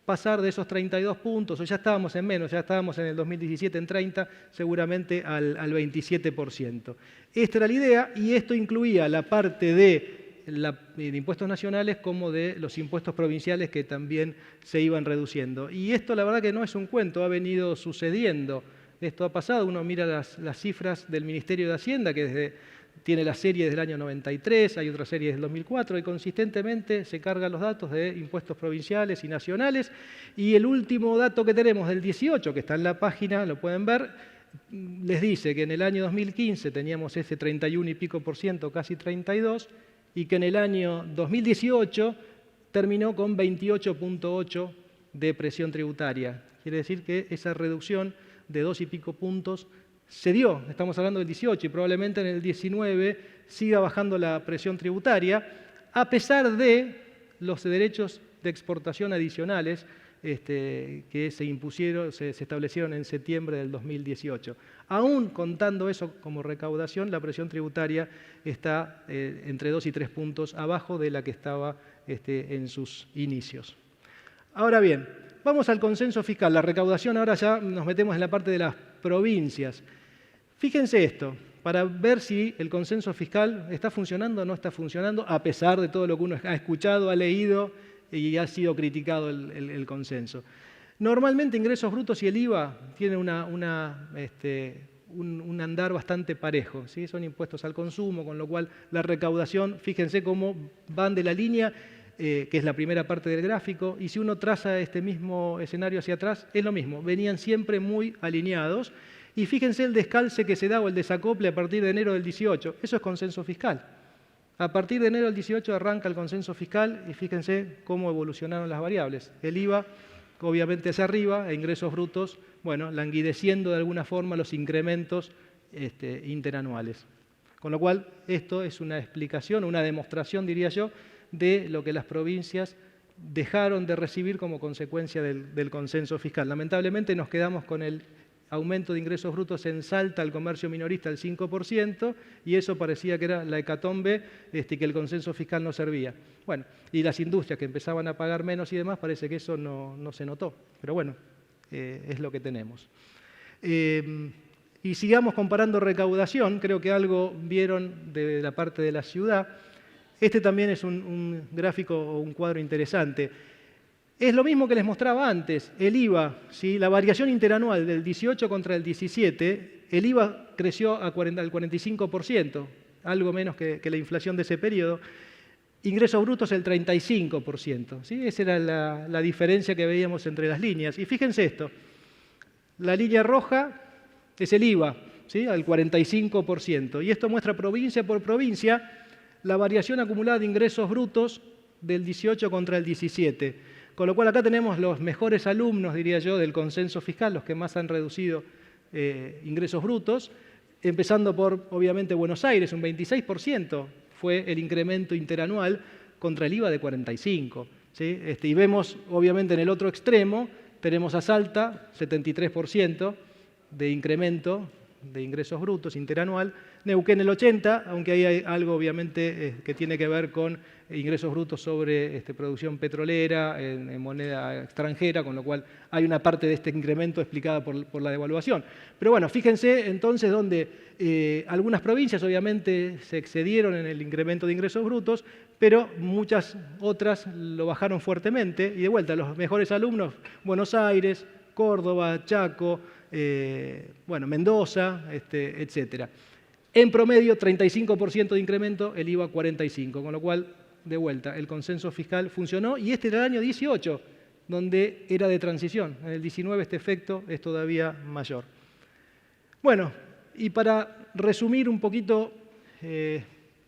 pasar de esos 32 puntos, o ya estábamos en menos, ya estábamos en el 2017 en 30, seguramente al 27%. Esta era la idea y esto incluía la parte de impuestos nacionales como de los impuestos provinciales que también se iban reduciendo. Y esto la verdad que no es un cuento, ha venido sucediendo. Esto ha pasado, uno mira las cifras del Ministerio de Hacienda, que tiene la serie del año 93, hay otra serie del 2004, y consistentemente se cargan los datos de impuestos provinciales y nacionales. Y el último dato que tenemos del 18, que está en la página, lo pueden ver, les dice que en el año 2015 teníamos ese 31 y pico por ciento, casi 32, y que en el año 2018 terminó con 28,8 de presión tributaria. Quiere decir que esa reducción de 2 y pico puntos se dio, estamos hablando del 18 y probablemente en el 19 siga bajando la presión tributaria, a pesar de los derechos de exportación adicionales que se impusieron, se establecieron en septiembre del 2018. Aún contando eso como recaudación, la presión tributaria está entre 2 y 3 puntos abajo de la que estaba en sus inicios. Ahora bien, vamos al consenso fiscal. La recaudación, ahora ya nos metemos en la parte de las provincias. Fíjense esto, para ver si el consenso fiscal está funcionando o no está funcionando, a pesar de todo lo que uno ha escuchado, ha leído y ha sido criticado el consenso. Normalmente ingresos brutos y el IVA tienen un andar bastante parejo, ¿sí? Son impuestos al consumo, con lo cual la recaudación, fíjense cómo van de la línea, que es la primera parte del gráfico, y si uno traza este mismo escenario hacia atrás, es lo mismo, venían siempre muy alineados, y fíjense el descalce que se da o el desacople a partir de enero del 18, eso es consenso fiscal. A partir de enero del 18 arranca el consenso fiscal y fíjense cómo evolucionaron las variables. El IVA, obviamente hacia arriba, e ingresos brutos, bueno, languideciendo de alguna forma los incrementos interanuales. Con lo cual, esto es una explicación, una demostración, diría yo, de lo que las provincias dejaron de recibir como consecuencia del consenso fiscal. Lamentablemente nos quedamos con el aumento de ingresos brutos en Salta al comercio minorista al 5%, y eso parecía que era la hecatombe, que el consenso fiscal no servía. Bueno, y las industrias que empezaban a pagar menos y demás, parece que eso no se notó. Pero bueno, es lo que tenemos. Y sigamos comparando recaudación, creo que algo vieron de la parte de la ciudad. Este también es un gráfico o un cuadro interesante. Es lo mismo que les mostraba antes, el IVA, ¿sí? La variación interanual del 18 contra el 17, el IVA creció al 45%, algo menos que la inflación de ese periodo. Ingresos brutos el 35%, ¿sí? Esa era la diferencia que veíamos entre las líneas. Y fíjense esto, la línea roja es el IVA, ¿sí? Al 45%, y esto muestra provincia por provincia la variación acumulada de ingresos brutos del 18 contra el 17. Con lo cual acá tenemos los mejores alumnos, diría yo, del consenso fiscal, los que más han reducido ingresos brutos, empezando por, obviamente, Buenos Aires, un 26% fue el incremento interanual contra el IVA de 45%. ¿Sí? Y vemos, obviamente, en el otro extremo, tenemos a Salta, 73% de incremento de ingresos brutos interanual, Neuquén el 80%, aunque ahí hay algo obviamente que tiene que ver con ingresos brutos sobre producción petrolera en moneda extranjera, con lo cual hay una parte de este incremento explicada por la devaluación. Pero bueno, fíjense entonces donde algunas provincias obviamente se excedieron en el incremento de ingresos brutos, pero muchas otras lo bajaron fuertemente, y de vuelta, los mejores alumnos, Buenos Aires, Córdoba, Chaco, Mendoza, etcétera. En promedio, 35% de incremento, el IVA 45%, con lo cual, de vuelta, el consenso fiscal funcionó, y este era el año 18, donde era de transición. En el 19 este efecto es todavía mayor. Bueno, y para resumir un poquito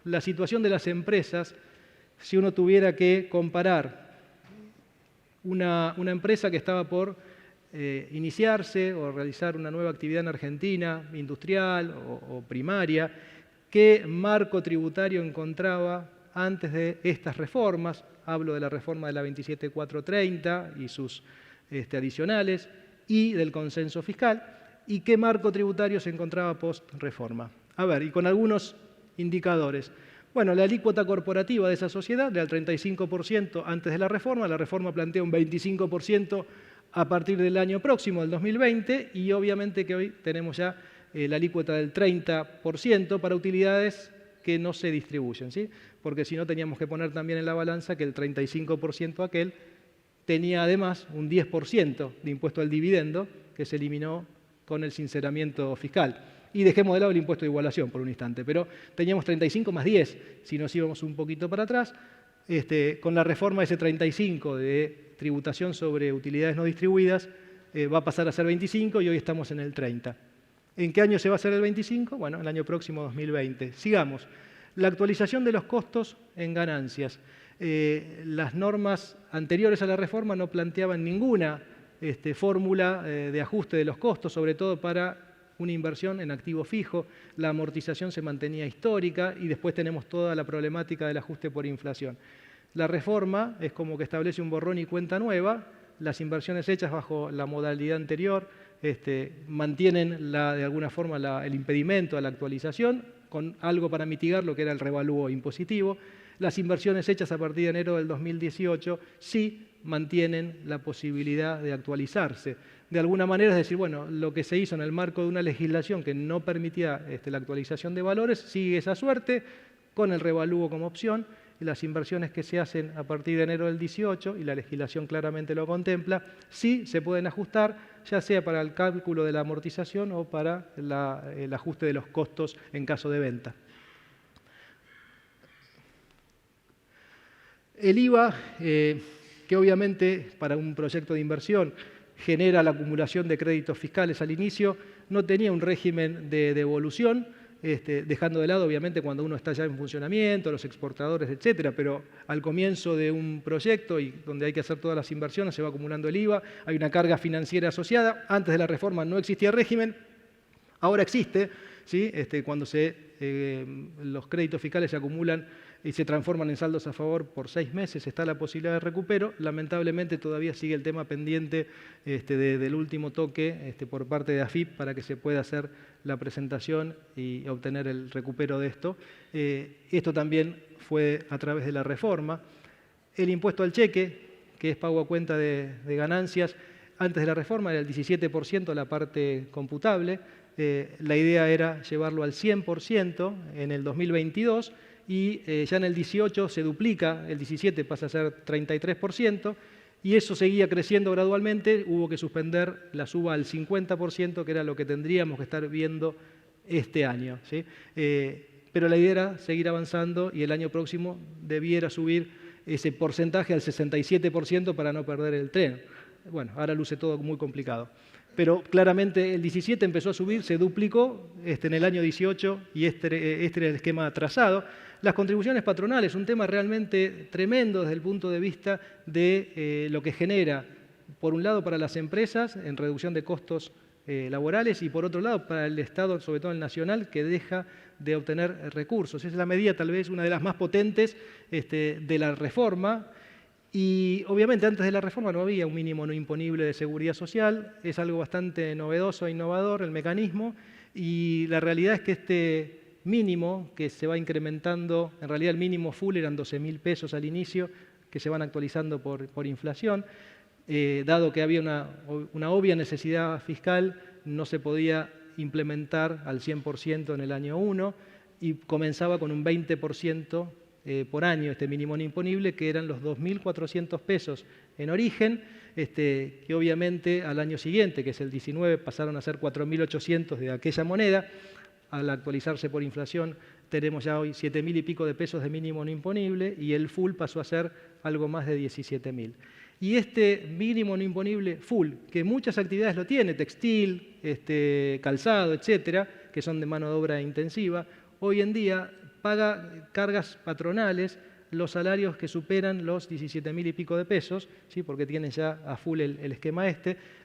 la situación de las empresas, si uno tuviera que comparar una empresa que estaba por iniciarse o realizar una nueva actividad en Argentina, industrial o primaria, ¿qué marco tributario encontraba antes de estas reformas? Hablo de la reforma de la 27430 y sus adicionales, y del consenso fiscal. ¿Y qué marco tributario se encontraba post-reforma? A ver, y con algunos indicadores. Bueno, la alícuota corporativa de esa sociedad era el 35% antes de la reforma plantea un 25% a partir del año próximo, del 2020, y obviamente que hoy tenemos ya la alícuota del 30% para utilidades que no se distribuyen, ¿sí? Porque si no teníamos que poner también en la balanza que el 35% aquel tenía además un 10% de impuesto al dividendo que se eliminó con el sinceramiento fiscal. Y dejemos de lado el impuesto de igualación por un instante, pero teníamos 35 más 10, si nos íbamos un poquito para atrás. Con la reforma ese 35 de tributación sobre utilidades no distribuidas va a pasar a ser 25 y hoy estamos en el 30. ¿En qué año se va a hacer el 25? Bueno, el año próximo, 2020. Sigamos. La actualización de los costos en ganancias. Las normas anteriores a la reforma no planteaban ninguna fórmula de ajuste de los costos, sobre todo para una inversión en activo fijo. La amortización se mantenía histórica y después tenemos toda la problemática del ajuste por inflación. La reforma es como que establece un borrón y cuenta nueva. Las inversiones hechas bajo la modalidad anterior mantienen de alguna forma el impedimento a la actualización, con algo para mitigar lo que era el revalúo impositivo. Las inversiones hechas a partir de enero del 2018 sí mantienen la posibilidad de actualizarse. de alguna manera es decir, bueno, lo que se hizo en el marco de una legislación que no permitía la actualización de valores, sigue esa suerte, con el revalúo como opción, y las inversiones que se hacen a partir de enero del 18, y la legislación claramente lo contempla, sí se pueden ajustar, ya sea para el cálculo de la amortización o para el ajuste de los costos en caso de venta. El IVA, que obviamente para un proyecto de inversión genera la acumulación de créditos fiscales al inicio, no tenía un régimen de devolución, dejando de lado obviamente cuando uno está ya en funcionamiento, los exportadores, etcétera, pero al comienzo de un proyecto y donde hay que hacer todas las inversiones se va acumulando el IVA, hay una carga financiera asociada. Antes de la reforma no existía régimen, ahora existe, ¿sí? Cuando los créditos fiscales se acumulan y se transforman en saldos a favor por 6 meses, está la posibilidad de recupero. Lamentablemente todavía sigue el tema pendiente del último toque por parte de AFIP para que se pueda hacer la presentación y obtener el recupero de esto. Esto también fue a través de la reforma. El impuesto al cheque, que es pago a cuenta de ganancias, antes de la reforma era el 17% la parte computable. La idea era llevarlo al 100% en el 2022 y ya en el 18 se duplica, el 17 pasa a ser 33%, y eso seguía creciendo gradualmente, hubo que suspender la suba al 50%, que era lo que tendríamos que estar viendo este año, ¿sí? Pero la idea era seguir avanzando y el año próximo debiera subir ese porcentaje al 67% para no perder el tren. Bueno, ahora luce todo muy complicado. Pero claramente el 17 empezó a subir, se duplicó en el año 18 y este era el esquema trazado. Las contribuciones patronales, un tema realmente tremendo desde el punto de vista de lo que genera, por un lado para las empresas en reducción de costos laborales y por otro lado para el Estado, sobre todo el nacional, que deja de obtener recursos. Esa es la medida tal vez una de las más potentes de la reforma. Y obviamente antes de la reforma no había un mínimo no imponible de seguridad social, es algo bastante novedoso e innovador el mecanismo, y la realidad es que este mínimo que se va incrementando, en realidad el mínimo full eran 12.000 pesos al inicio, que se van actualizando por inflación, dado que había una obvia necesidad fiscal, no se podía implementar al 100% en el año 1 y comenzaba con un 20% por año, este mínimo no imponible, que eran los 2.400 pesos en origen, que obviamente al año siguiente, que es el 19, pasaron a ser 4.800 de aquella moneda. Al actualizarse por inflación, tenemos ya hoy 7.000 y pico de pesos de mínimo no imponible y el full pasó a ser algo más de 17.000. Y este mínimo no imponible full, que muchas actividades lo tiene, textil, calzado, etcétera, que son de mano de obra intensiva, hoy en día paga cargas patronales los salarios que superan los 17.000 y pico de pesos, ¿sí? Porque tienen ya a full el esquema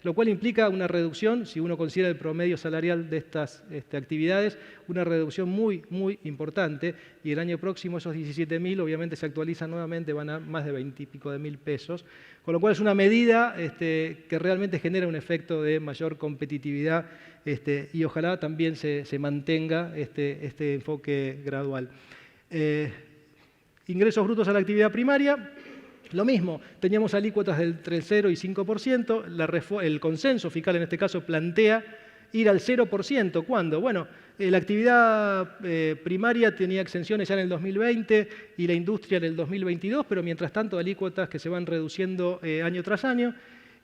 lo cual implica una reducción, si uno considera el promedio salarial de estas actividades, una reducción muy, muy importante, y el año próximo esos 17.000 obviamente se actualizan nuevamente, van a más de 20 y pico de mil pesos, con lo cual es una medida que realmente genera un efecto de mayor competitividad y ojalá también se mantenga este enfoque gradual. Ingresos brutos a la actividad primaria, lo mismo, teníamos alícuotas entre el 0 y 5%, el consenso fiscal en este caso plantea ir al 0%. ¿Cuándo? Bueno, la actividad primaria tenía exenciones ya en el 2020 y la industria en el 2022, pero mientras tanto alícuotas que se van reduciendo año tras año.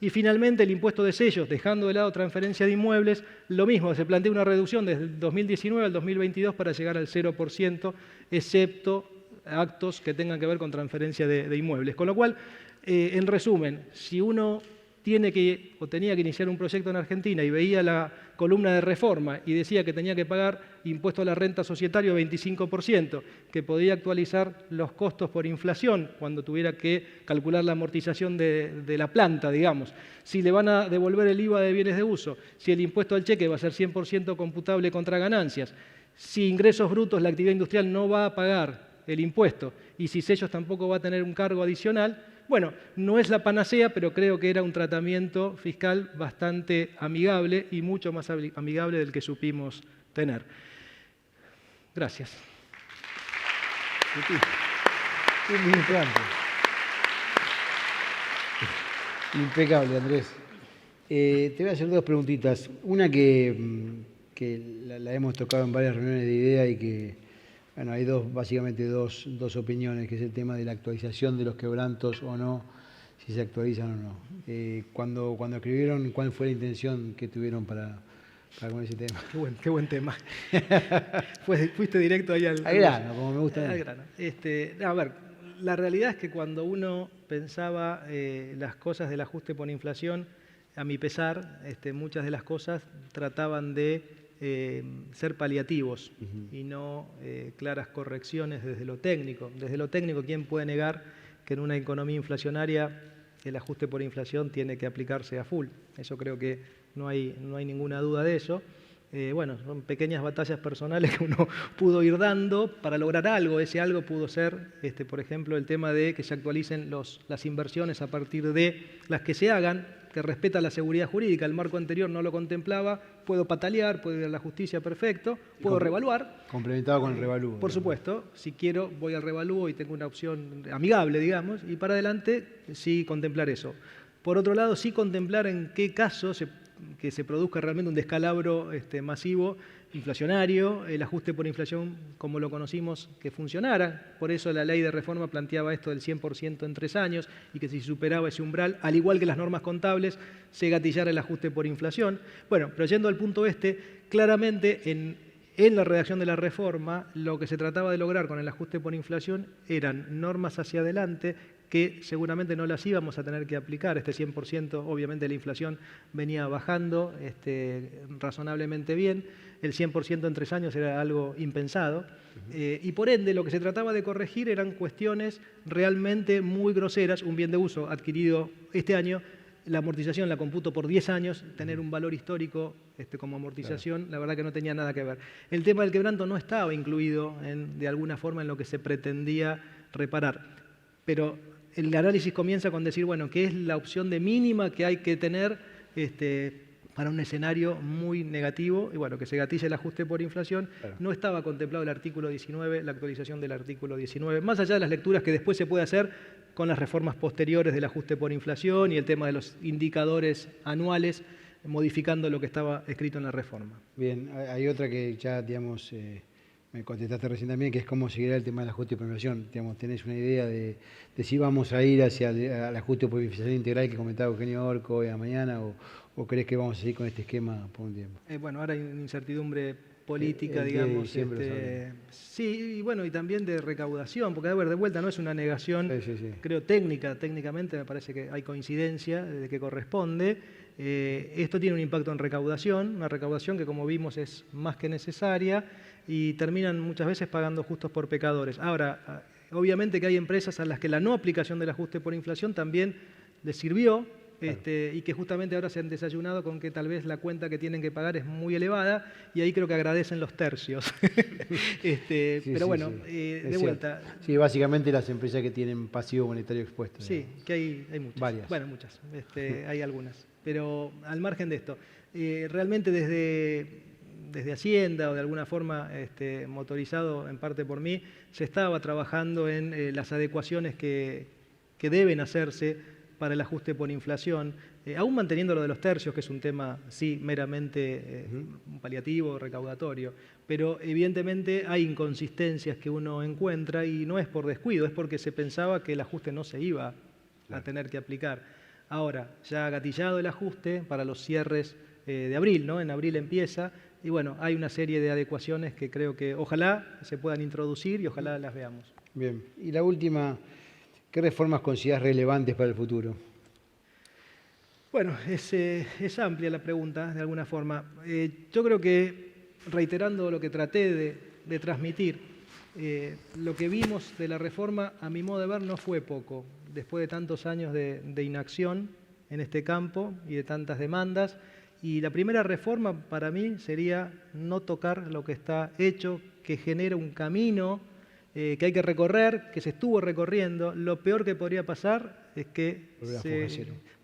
Y finalmente el impuesto de sellos, dejando de lado transferencia de inmuebles, lo mismo, se plantea una reducción desde el 2019 al 2022 para llegar al 0%, excepto actos que tengan que ver con transferencia de inmuebles. Con lo cual, en resumen, si uno tenía que iniciar un proyecto en Argentina y veía la columna de reforma y decía que tenía que pagar impuesto a la renta societario 25%, que podía actualizar los costos por inflación cuando tuviera que calcular la amortización de la planta, digamos, si le van a devolver el IVA de bienes de uso, si el impuesto al cheque va a ser 100% computable contra ganancias, si ingresos brutos la actividad industrial no va a pagar el impuesto y si sellos tampoco va a tener un cargo adicional, bueno, no es la panacea, pero creo que era un tratamiento fiscal bastante amigable y mucho más amigable del que supimos tener. Gracias. Impecable, Andrés. Te voy a hacer dos preguntitas. Una que la hemos tocado en varias reuniones de idea y que, bueno, hay básicamente dos opiniones, que es el tema de la actualización de los quebrantos o no, si se actualizan o no. Cuando escribieron, ¿cuál fue la intención que tuvieron para con ese tema? Qué buen tema. Fuiste directo ahí al grano, como me gusta. Al grano. A ver, la realidad es que cuando uno pensaba las cosas del ajuste por inflación, a mi pesar, muchas de las cosas trataban de ser paliativos y no claras correcciones desde lo técnico. Desde lo técnico, ¿quién puede negar que en una economía inflacionaria el ajuste por inflación tiene que aplicarse a full? Eso creo que no hay ninguna duda de eso. Bueno, son pequeñas batallas personales que uno pudo ir dando para lograr algo. Ese algo pudo ser, por ejemplo, el tema de que se actualicen las inversiones a partir de las que se hagan, que respeta la seguridad jurídica. El marco anterior no lo contemplaba. Puedo patalear, puedo ir a la justicia, perfecto. Puedo revaluar. Complementado con el revalúo. Por supuesto. Si quiero, voy al revalúo y tengo una opción amigable, digamos. Y para adelante, sí contemplar eso. Por otro lado, sí contemplar en qué caso que se produzca realmente un descalabro masivo inflacionario, el ajuste por inflación como lo conocimos que funcionara. Por eso la ley de reforma planteaba esto del 100% en 3 años y que si superaba ese umbral, al igual que las normas contables, se gatillara el ajuste por inflación. Bueno, pero yendo al punto claramente en la redacción de la reforma lo que se trataba de lograr con el ajuste por inflación eran normas hacia adelante que seguramente no las íbamos a tener que aplicar. 100%, obviamente la inflación venía bajando razonablemente bien. El 100% en 3 años era algo impensado. Y por ende, lo que se trataba de corregir eran cuestiones realmente muy groseras. Un bien de uso adquirido este año, la amortización la computo por 10 años, tener un valor histórico como amortización, claro, la verdad que no tenía nada que ver. El tema del quebranto no estaba incluido de alguna forma en lo que se pretendía reparar. Pero el análisis comienza con decir, bueno, ¿qué es la opción de mínima que hay que tener para un escenario muy negativo? Y bueno, que se gatille el ajuste por inflación. Claro. No estaba contemplado el artículo 19, la actualización del artículo 19, más allá de las lecturas que después se puede hacer con las reformas posteriores del ajuste por inflación y el tema de los indicadores anuales, modificando lo que estaba escrito en la reforma. Bien, hay otra que ya, digamos, me contestaste recién también, que es cómo seguirá el tema del ajuste por inflación. Digamos, ¿tenés una idea de si vamos a ir hacia el ajuste por inflación integral que comentaba Eugenio Orco hoy a mañana o crees que vamos a seguir con este esquema por un tiempo? Bueno, ahora hay una incertidumbre política, digamos. Sí, y bueno, y también de recaudación, porque a ver, de vuelta no es una negación, creo, técnicamente me parece que hay coincidencia de que corresponde. Esto tiene un impacto en recaudación, una recaudación que como vimos es más que necesaria y terminan muchas veces pagando justos por pecadores. Ahora, obviamente que hay empresas a las que la no aplicación del ajuste por inflación también les sirvió, y que justamente ahora se han desayunado con que tal vez la cuenta que tienen que pagar es muy elevada y ahí creo que agradecen los tercios. Pero bueno, de vuelta. Sí, básicamente las empresas que tienen pasivo monetario expuesto. Sí, que hay muchas. Varias. Bueno, muchas. Hay algunas. Pero al margen de esto, realmente desde Hacienda o de alguna forma motorizado en parte por mí, se estaba trabajando en las adecuaciones que deben hacerse para el ajuste por inflación, aún manteniendo lo de los tercios, que es un tema, sí, meramente paliativo, recaudatorio, pero evidentemente hay inconsistencias que uno encuentra y no es por descuido, es porque se pensaba que el ajuste no se iba a tener que aplicar. Ahora, ya ha gatillado el ajuste para los cierres de abril, ¿no? En abril empieza, y bueno, hay una serie de adecuaciones que creo que ojalá se puedan introducir y ojalá las veamos. Bien, y la última, ¿qué reformas consideras relevantes para el futuro? Bueno, es amplia la pregunta, de alguna forma. Yo creo que, reiterando lo que traté de transmitir, lo que vimos de la reforma, a mi modo de ver, no fue poco. Después de tantos años de inacción en este campo y de tantas demandas, y la primera reforma para mí sería no tocar lo que está hecho, que genera un camino que hay que recorrer, que se estuvo recorriendo. Lo peor que podría pasar es que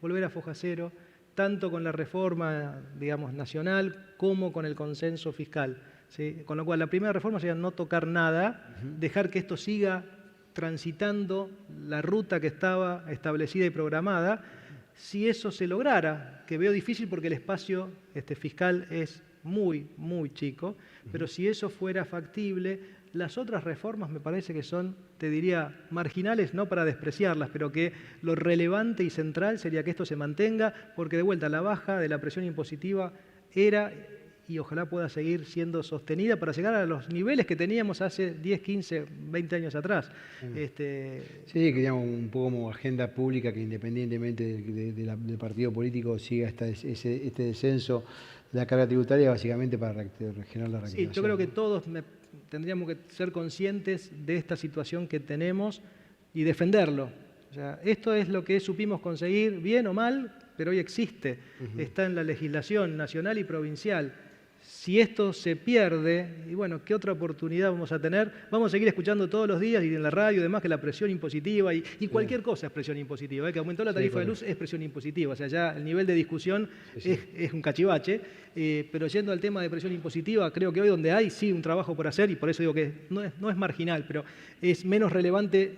volver a foja cero, tanto con la reforma, digamos, nacional como con el consenso fiscal, ¿sí? Con lo cual, la primera reforma sería no tocar nada, dejar que esto siga transitando la ruta que estaba establecida y programada, si eso se lograra, que veo difícil porque el espacio fiscal es muy, muy chico, pero si eso fuera factible, las otras reformas me parece que son, te diría, marginales, no para despreciarlas, pero que lo relevante y central sería que esto se mantenga, porque de vuelta la baja de la presión impositiva era y ojalá pueda seguir siendo sostenida para llegar a los niveles que teníamos hace 10, 15, 20 años atrás. Sí, que digamos un poco como agenda pública que independientemente del partido político siga este descenso de la carga tributaria, básicamente para generar la recaudación. Sí, yo creo que todos tendríamos que ser conscientes de esta situación que tenemos y defenderlo. O sea, esto es lo que supimos conseguir, bien o mal, pero hoy existe. Está en la legislación nacional y provincial. Si esto se pierde, y bueno, ¿qué otra oportunidad vamos a tener? Vamos a seguir escuchando todos los días y en la radio y demás que la presión impositiva y cualquier cosa es presión impositiva. Que aumentó la tarifa de luz es presión impositiva. O sea, ya el nivel de discusión es un cachivache. Pero yendo al tema de presión impositiva, creo que hoy donde hay sí un trabajo por hacer y por eso digo que no es marginal, pero es menos relevante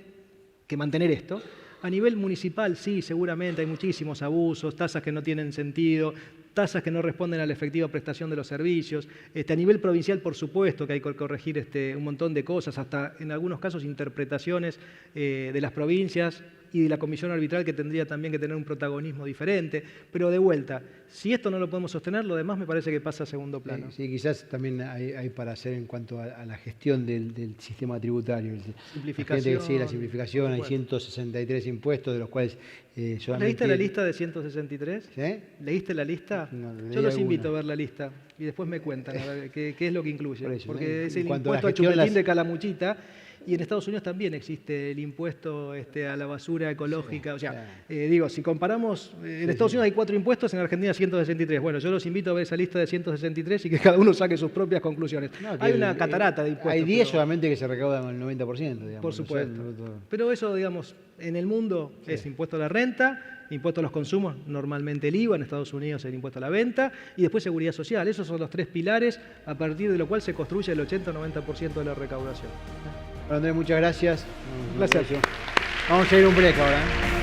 que mantener esto. A nivel municipal, sí, seguramente hay muchísimos abusos, tasas que no tienen sentido, tasas que no responden a la efectiva prestación de los servicios. A nivel provincial, por supuesto, que hay que corregir un montón de cosas, hasta en algunos casos interpretaciones de las provincias y de la comisión arbitral que tendría también que tener un protagonismo diferente. Pero de vuelta, si esto no lo podemos sostener, lo demás me parece que pasa a segundo plano. Sí, quizás también hay para hacer en cuanto a la gestión del sistema tributario. Simplificación. Sí, la simplificación. Hay 163 impuestos, de los cuales solamente... ¿Leíste la lista de 163? ¿Sí? ¿Leíste la lista? No, yo los invito a ver la lista y después me cuentan a ver qué es lo que incluye. Por eso, porque es el impuesto al chupetín de Calamuchita. Y en Estados Unidos también existe el impuesto a la basura ecológica. O sea, digo, si comparamos, en Estados Unidos hay 4 impuestos, en Argentina 163. Bueno, yo los invito a ver esa lista de 163 y que cada uno saque sus propias conclusiones. Hay una catarata de impuestos. Hay 10 solamente que se recaudan el 90%. Digamos, por supuesto. Pero eso, digamos, en el mundo es impuesto a la renta, impuesto a los consumos, normalmente el IVA, en Estados Unidos el impuesto a la venta, y después seguridad social. Esos son los 3 pilares a partir de lo cual se construye el 80-90% de la recaudación. Bueno, Andrés, muchas gracias. Gracias. Vamos a ir a un break ahora.